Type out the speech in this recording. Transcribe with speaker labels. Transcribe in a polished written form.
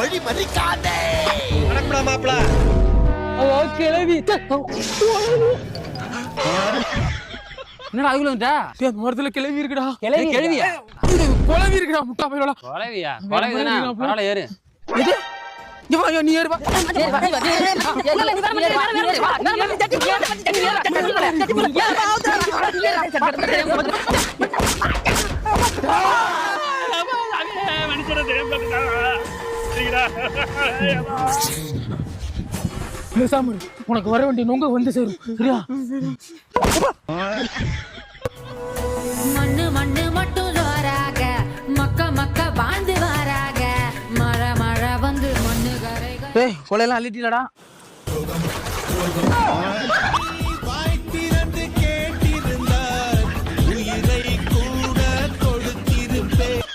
Speaker 1: வழி மறிக்காதே.
Speaker 2: வணக்கம்டா மாப்பிள.
Speaker 3: கிளவி
Speaker 4: என்னடா அதுக்குள்ள வந்துட்டா?
Speaker 3: மரத்துல கிளவி இருக்குடா.
Speaker 4: கிளவியா?
Speaker 3: குளவி இருக்குடா முட்டா பையலா.
Speaker 4: கொலவியா? கொலவி தானே. பரவாயில்ல ஏறு.
Speaker 3: எது? இங்க வா நீ ஏறு வா. பேசாம உனக்கு வர வேண்டிய நொங்க வந்து சேரும் சரியா?
Speaker 5: மண்ணு மண்ணு மட்டும் ஜோராக மக்க மக்க வாழ்ந்து வாராக மழை மழை வந்து மண்ணு கரைகள்
Speaker 3: கொலையெல்லாம் அள்ளிட்டீங்களா?